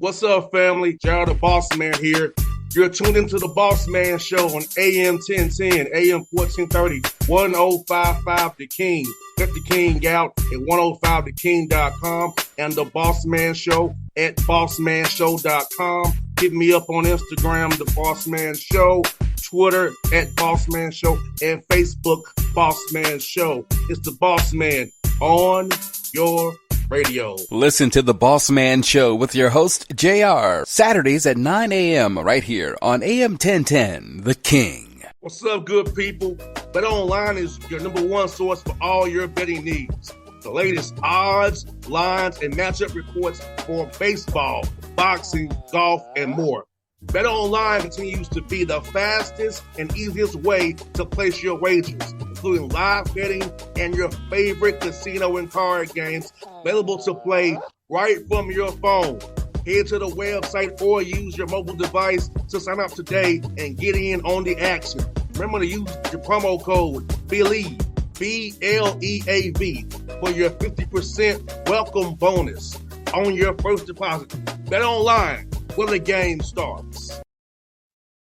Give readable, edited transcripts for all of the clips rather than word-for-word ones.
What's up, family? Gerald the Bossman here. You're tuned into the Bossman Show on AM 1010, AM 1430, 1055 The King. Let the King out at 105theking.com and the Bossman Show at bossmanshow.com. Hit me up on Instagram, The Bossman Show, Twitter at Bossman Show, and Facebook, Bossman Show. It's the Bossman on your radio. Listen to the Bossman Show with your host, JR, Saturdays at 9 a.m. right here on AM 1010, The King. What's up, good people? BetOnline is your number one source for all your betting needs. The latest odds, lines, and matchup reports for baseball, boxing, golf, and more. BetOnline continues to be the fastest and easiest way to place your wagers, including live betting and your favorite casino and card games available to play right from your phone. Head to the website or use your mobile device to sign up today and get in on the action. Remember to use your promo code BELIEVE, B-L-E-A-V, for your 50% welcome bonus on your first deposit. BetOnline, where the game starts.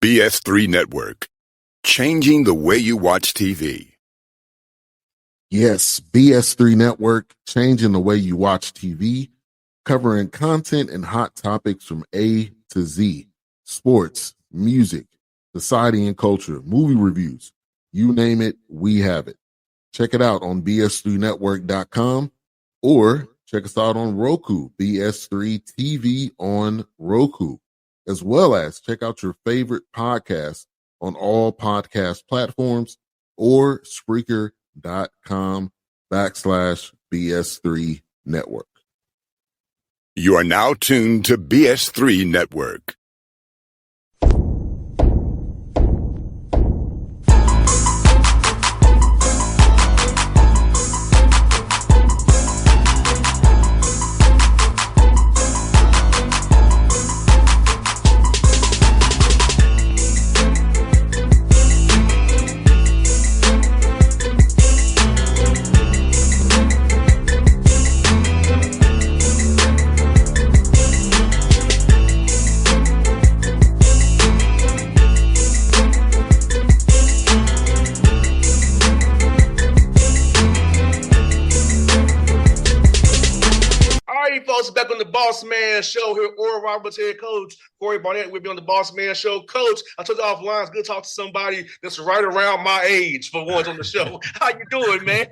BS3 Network, changing the way you watch TV. Yes, BS3 Network, changing the way you watch TV, covering content and hot topics from A to Z, sports, music, society and culture, movie reviews, you name it, we have it. Check it out on bs3network.com or check us out on Roku, BS3 TV on Roku, as well as check out your favorite podcast on all podcast platforms or Spreaker.com/BS3 Network. You are now tuned to BS3 Network. Back on the Bossman Show here, Oral Roberts head coach Kory Barnett. We'll be on the Bossman Show. Coach, I took off lines. Good to talk to somebody that's right around my age for once on the show. How you doing, man?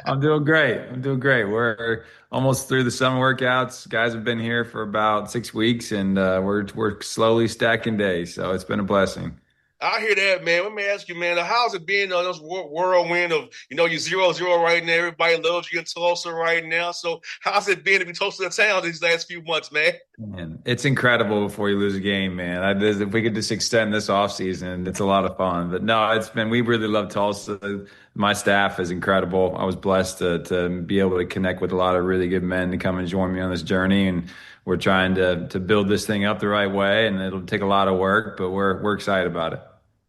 I'm doing great. We're almost through the summer workouts. Guys have been here for about 6 weeks, and we're slowly stacking days. So it's been a blessing. I hear that, man. Let me ask you, man, how's it been on this whirlwind of, you're 0-0 right now. Everybody loves you in Tulsa right now. So how's it been to be close to the town these last few months, man? Man, it's incredible before you lose a game, man. If we could just extend this offseason, it's a lot of fun. But no, we really love Tulsa. My staff is incredible. I was blessed to be able to connect with a lot of really good men to come and join me on this journey. And we're trying to build this thing up the right way, and it'll take a lot of work, but we're excited about it.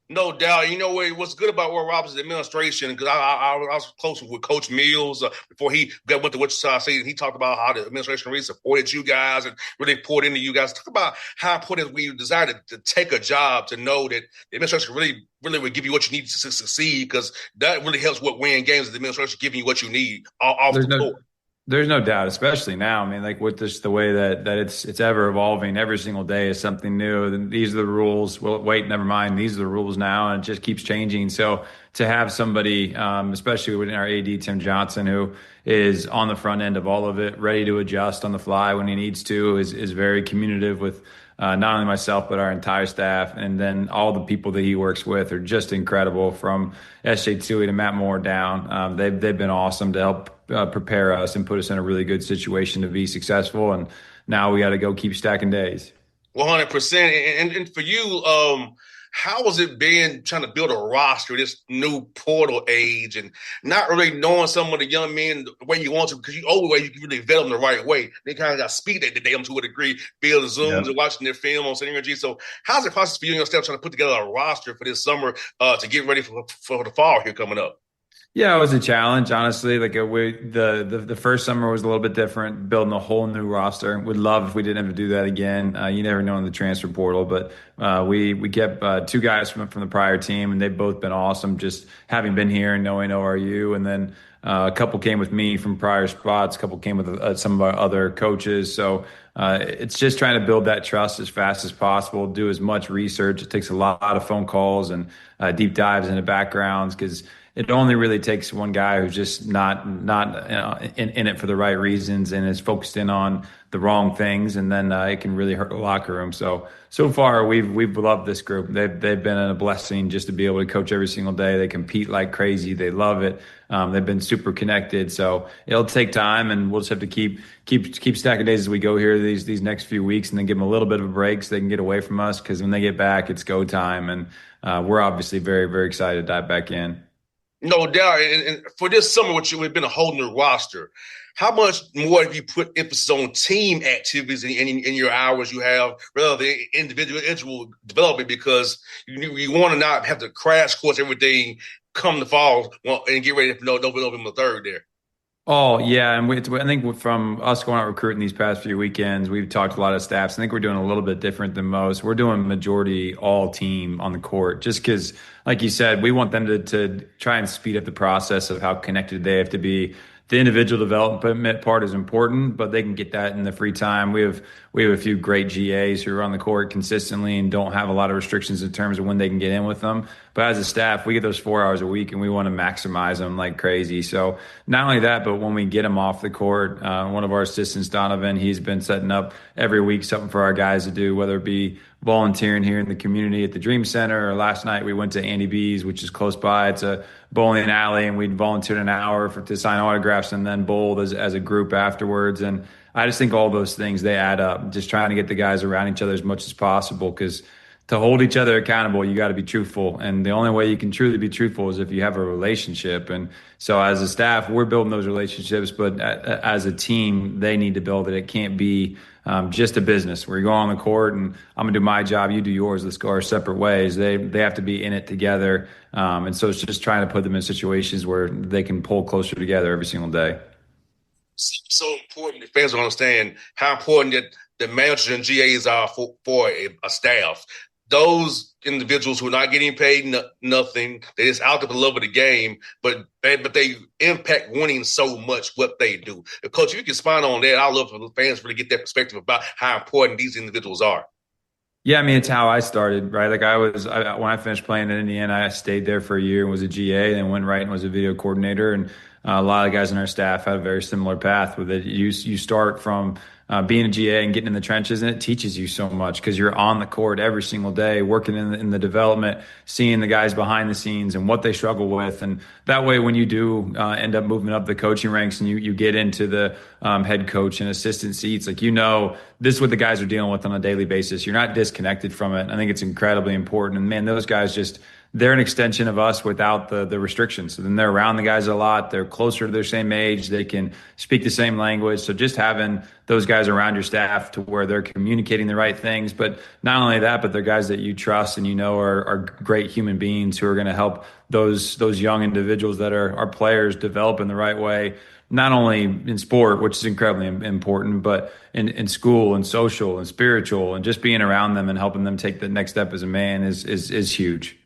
No doubt. You know what's good about Oral Roberts' administration, because I was close with Coach Mills before he went to Wichita State. He talked about how the administration really supported you guys and really poured into you guys. Talk about how important we decided to take a job to know that the administration really would give you what you need to succeed, because that really helps with winning games. The administration giving you what you need off the court. There's no doubt, especially now. I mean, like with this, the way that it's ever evolving, every single day is something new. And these are the rules. Well, wait, never mind. These are the rules now, and it just keeps changing. So to have somebody, especially with our AD, Tim Johnson, who is on the front end of all of it, ready to adjust on the fly when he needs to, is very communicative with not only myself, but our entire staff. And then all the people that he works with are just incredible, from SJ Tui to Matt Moore down. They've been awesome to help prepare us and put us in a really good situation to be successful. And now we got to go keep stacking days. 100%. And for you, how has it been trying to build a roster this new portal age and not really knowing some of the young men the way you want to, because you always you can really vet them the right way. They kind of got speed at them to a degree, build Zooms and watching their film on Synergy. So how's the process for you and your staff trying to put together a roster for this summer to get ready for the fall here coming up? Yeah, it was a challenge, honestly. The first summer was a little bit different, building a whole new roster. Would love if we didn't have to do that again. You never know in the transfer portal, but we kept two guys from the prior team, and they've both been awesome. Just having been here and knowing ORU, and then a couple came with me from prior spots. A couple came with some of our other coaches. So it's just trying to build that trust as fast as possible. Do as much research. It takes a lot of phone calls and deep dives into backgrounds because it only really takes one guy who's just not in it for the right reasons and is focused in on the wrong things, and then it can really hurt the locker room. So far we've loved this group. They've been a blessing just to be able to coach every single day. They compete like crazy. They love it. They've been super connected. So it'll take time, and we'll just have to keep stacking days as we go here these next few weeks, and then give them a little bit of a break so they can get away from us. Because when they get back, it's go time, and we're obviously very, very excited to dive back in. No doubt. And for this summer, which would have been a whole new roster, how much more have you put emphasis on team activities in your hours you have rather than individual development? Because you want to not have to crash course everything come the fall and get ready for November 3rd there. Oh yeah, and I think from us going out recruiting these past few weekends, we've talked to a lot of staffs. I think we're doing a little bit different than most. We're doing majority all team on the court, just because, like you said, we want them to try and speed up the process of how connected they have to be. The individual development part is important, but they can get that in the free time. We have a few great GAs who are on the court consistently and don't have a lot of restrictions in terms of when they can get in with them. But as a staff, we get those 4 hours a week, and we want to maximize them like crazy. So not only that, but when we get them off the court, one of our assistants, Donovan, he's been setting up every week something for our guys to do, whether it be volunteering here in the community at the Dream Center, or last night we went to Andy B's, which is close by. It's a bowling alley, and we volunteered an hour to sign autographs and then bowled as a group afterwards. And I just think all those things, they add up, just trying to get the guys around each other as much as possible, because to hold each other accountable, you got to be truthful. And the only way you can truly be truthful is if you have a relationship. And so as a staff, we're building those relationships, but as a team, they need to build it. It can't be just a business where you go on the court and I'm gonna do my job, you do yours, let's go our separate ways. They have to be in it together. And so it's just trying to put them in situations where they can pull closer together every single day. So important that fans don't understand how important that the managers and GAs are for a staff. Those individuals who are not getting paid nothing, they're just out there for the love of the game, but they impact winning so much what they do. Coach, if you can expand on that, I'd love for the fans really get that perspective about how important these individuals are. Yeah, I mean, it's how I started, right? Like when I finished playing in Indiana, I stayed there for a year and was a GA, and went right and was a video coordinator. And a lot of guys in our staff had a very similar path with it. You start from being a GA and getting in the trenches, and it teaches you so much because you're on the court every single day, working in the development, seeing the guys behind the scenes and what they struggle with. And that way, when you do end up moving up the coaching ranks and you get into the head coach and assistant seats, like, this is what the guys are dealing with on a daily basis. You're not disconnected from it. I think it's incredibly important. And man, those guys they're an extension of us without the restrictions. So then they're around the guys a lot. They're closer to their same age. They can speak the same language. So just having those guys around your staff to where they're communicating the right things, but not only that, but they're guys that you trust and are great human beings who are going to help those young individuals that are players develop in the right way, not only in sport, which is incredibly important, but in school and social and spiritual, and just being around them and helping them take the next step as a man is huge.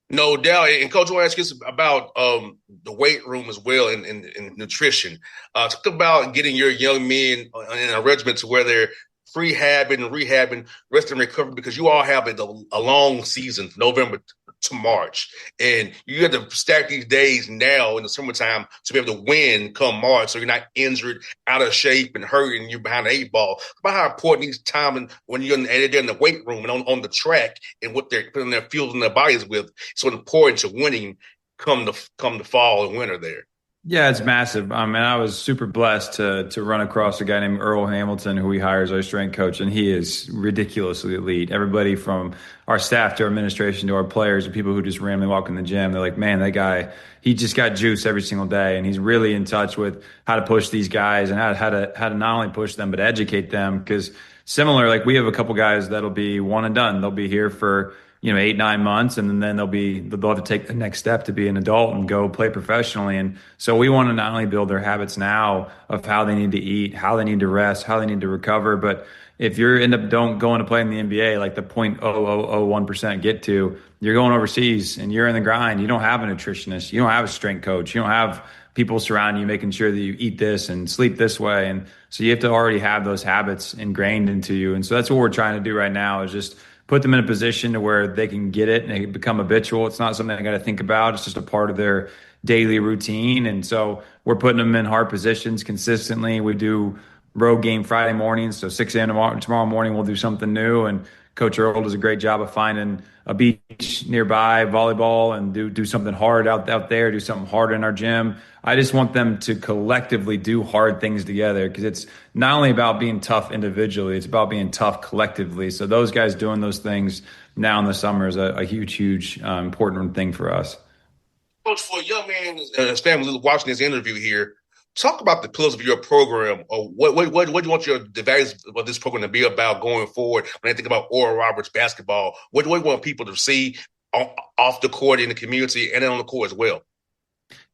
No doubt. And Coach, I want to ask you about the weight room as well and nutrition. Talk about getting your young men in a regimen to where they're rehabbing, rest and recovery, because you all have a long season, November to March. And you have to stack these days now in the summertime to be able to win come March, so you're not injured, out of shape, and hurt, and you're behind the 8 ball. About how important these time and when they're in the weight room and on the track and what they're putting their fields and their bodies with, so important to winning come the fall and winter there. Yeah, it's massive. And I was super blessed to run across a guy named Earl Hamilton, who he hires our strength coach, and he is ridiculously elite. Everybody from our staff to our administration to our players and people who just randomly walk in the gym, they're like, man, that guy, he just got juice every single day, and he's really in touch with how to push these guys and how to not only push them but educate them. Because similar, like, we have a couple guys that'll be one and done. They'll be here for 8, 9 months, and then they'll have to take the next step to be an adult and go play professionally. And so we want to not only build their habits now of how they need to eat, how they need to rest, how they need to recover, but if you end up don't going to play in the NBA, like the 0.0001% get to, you're going overseas and you're in the grind. You don't have a nutritionist, you don't have a strength coach, you don't have people surrounding you making sure that you eat this and sleep this way. And so you have to already have those habits ingrained into you. And so that's what we're trying to do right now, is just put them in a position to where they can get it and they become habitual. It's not something I got to think about. It's just a part of their daily routine. And so we're putting them in hard positions consistently. We do road game Friday mornings. So 6 a.m. tomorrow morning, we'll do something new. And Coach Earl does a great job of finding a beach nearby, volleyball, and do something hard out there, do something hard in our gym. I just want them to collectively do hard things together, because it's not only about being tough individually, it's about being tough collectively. So those guys doing those things now in the summer is a huge, important thing for us. Coach, for a young man and his family watching this interview here, talk about the pillars of your program, or what do you want the values of this program to be about going forward? When I think about Oral Roberts basketball, what do we want people to see off the court in the community and then on the court as well?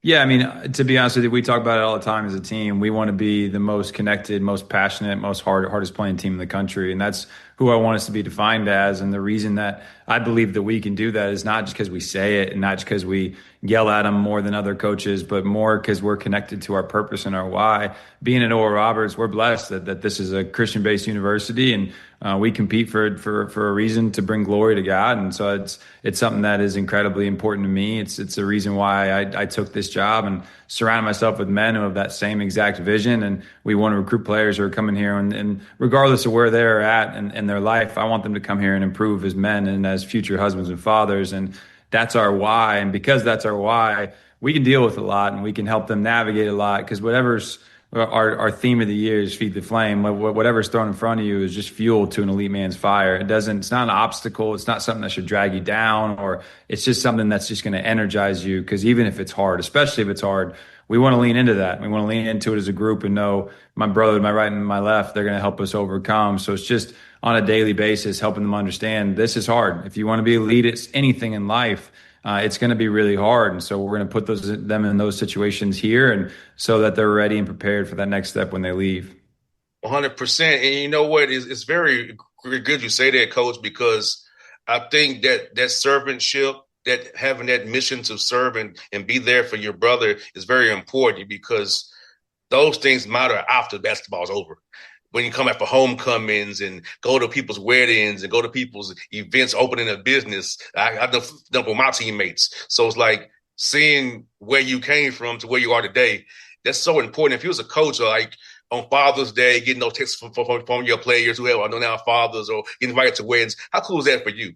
Yeah, I mean, to be honest with you, we talk about it all the time as a team. We want to be the most connected, most passionate, most hardest playing team in the country. And that's who I want us to be defined as. And the reason that I believe that we can do that is not just because we say it and not just because we yell at them more than other coaches, but more because we're connected to our purpose and our why. Being at Oral Roberts, we're blessed that this is a Christian-based university, and we compete for a reason to bring glory to God. And so it's something that is incredibly important to me. It's a reason why I took this job and surrounded myself with men who have that same exact vision. And we want to recruit players who are coming here, and regardless of where they're at in their life, I want them to come here and improve as men and as future husbands and fathers. And that's our why. And because that's our why, we can deal with a lot and we can help them navigate a lot, because whatever's our theme of the year is feed the flame. Whatever's thrown in front of you is just fuel to an elite man's fire. It's not an obstacle. It's not something that should drag you down, or it's just something that's just going to energize you. Because even if it's hard, especially if it's hard, we want to lean into that. We want to lean into it as a group and know my brother, my right and my left, they're going to help us overcome. So it's just on a daily basis, helping them understand this is hard. If you want to be elite, it's anything in life. It's going to be really hard. And so we're going to put them in those situations here, and so that they're ready and prepared for that next step when they leave. 100%. And you know what? It's very good you say that, Coach, because I think that servantship, that having that mission to serve and be there for your brother is very important, because those things matter after basketball's over. When you come out for homecomings and go to people's weddings and go to people's events, opening a business, I've done with my teammates. So it's like seeing where you came from to where you are today. That's so important. If you was a coach, or like on Father's Day, getting those texts from your players who are now fathers, or getting invited to weddings, how cool is that for you?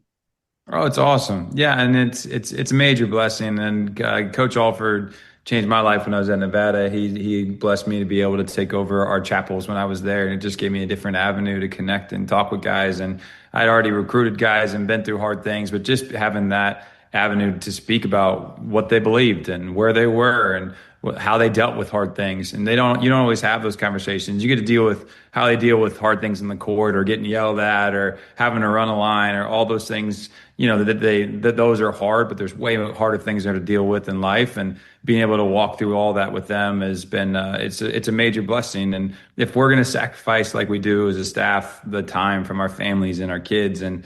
Oh, it's awesome. Yeah, and it's a major blessing. And Coach Alford changed my life when I was at Nevada. He blessed me to be able to take over our chapels when I was there, and it just gave me a different avenue to connect and talk with guys. And I'd already recruited guys and been through hard things, but just having that avenue to speak about what they believed and where they were and how they dealt with hard things. And you don't always have those conversations. You get to deal with how they deal with hard things in the court, or getting yelled at, or having to run a line, or all those things, that those are hard, but there's way harder things there to deal with in life. And being able to walk through all that with them has been, it's a major blessing. And if we're going to sacrifice, like we do as a staff, the time from our families and our kids, and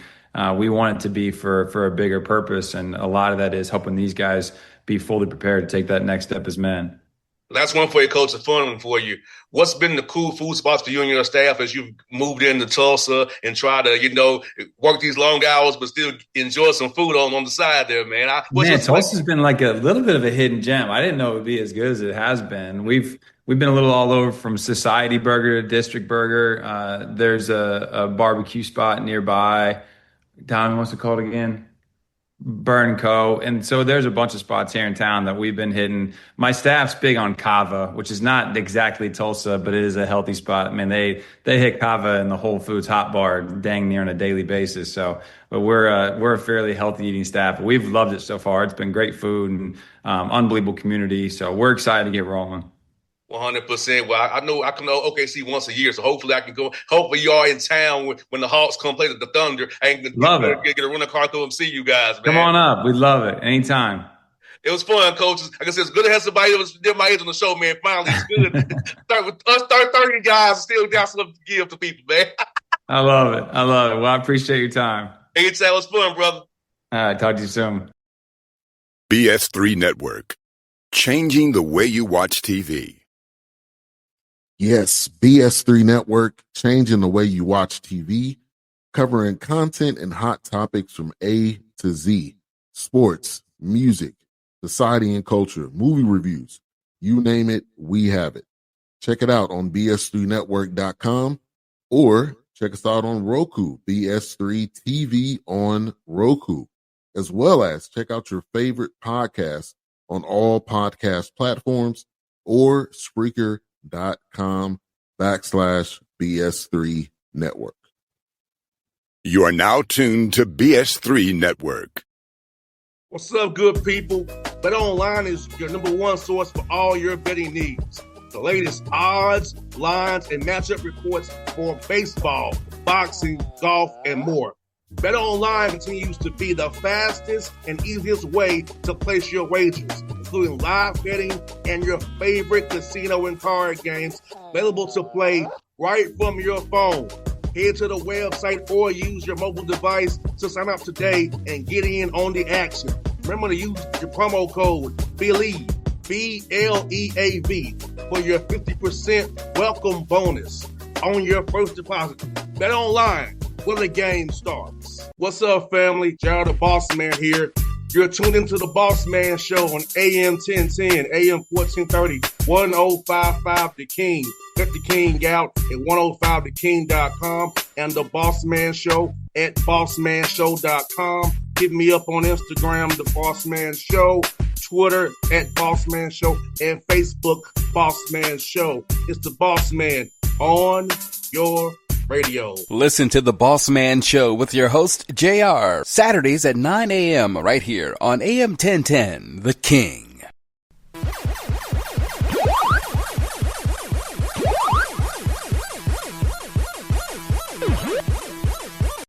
we want it to be for a bigger purpose. And a lot of that is helping these guys be fully prepared to take that next step as men. That's one for you, Coach. A fun one for you. What's been the cool food spots for you and your staff as you've moved into Tulsa and try to, work these long hours but still enjoy some food on the side there, man? Tulsa's been like a little bit of a hidden gem. I didn't know it would be as good as it has been. We've been a little all over, from Society Burger to District Burger. There's a barbecue spot nearby. Don, what's it called again? Burn Co. And so there's a bunch of spots here in town that we've been hitting. My staff's big on kava, which is not exactly Tulsa, but it is a healthy spot. I mean, they hit kava in the Whole Foods hot bar dang near on a daily basis. So, but we're a fairly healthy eating staff. We've loved it so far. It's been great food and unbelievable community. So we're excited to get rolling. 100%. Well, I know I come to OKC once a year, so hopefully I can go. Hopefully you are in town when the Hawks come play the Thunder. I can get a rental car through and see you guys, man. Come on up. We'd love it. Anytime. It was fun, coaches. Like I said, it's good to have somebody that was my age on the show, man. Finally, it's good. Us 30 guys still got something to give to people, man. I love it. Well, I appreciate your time. Anytime. It was fun, brother. All right. Talk to you soon. BS3 Network. Changing the way you watch TV. Yes, BS3 Network, changing the way you watch TV, covering content and hot topics from A to Z. Sports, music, society and culture, movie reviews. You name it, we have it. Check it out on bs3network.com or check us out on Roku, BS3 TV on Roku, as well as check out your favorite podcasts on all podcast platforms or Spreaker.com/BS3 Network. You are now tuned to BS3 Network. What's up, good people? Bet Online is your number one source for all your betting needs. The latest odds, lines, and matchup reports for baseball, boxing, golf, and more. Bet Online continues to be the fastest and easiest way to place your wagers, including live betting and your favorite casino and card games available to play right from your phone. Head to the website or use your mobile device to sign up today and get in on the action. Remember to use your promo code BELIEVE, BLEAV, for your 50% welcome bonus on your first deposit. Bet Online, where the game starts. What's up, family? Gerald the Bossman here. You're tuned into the Bossman Show on AM 1010, AM 1430, 1055 The King. Check The King out at 105theking.com and the Bossman Show at bossmanshow.com. Hit me up on Instagram, The Bossman Show, Twitter at Bossman Show, and Facebook, Bossman Show. It's the Bossman on your radio. Listen to the Bossman Show with your host, JR, Saturdays at 9 a.m. right here on AM 1010, The King.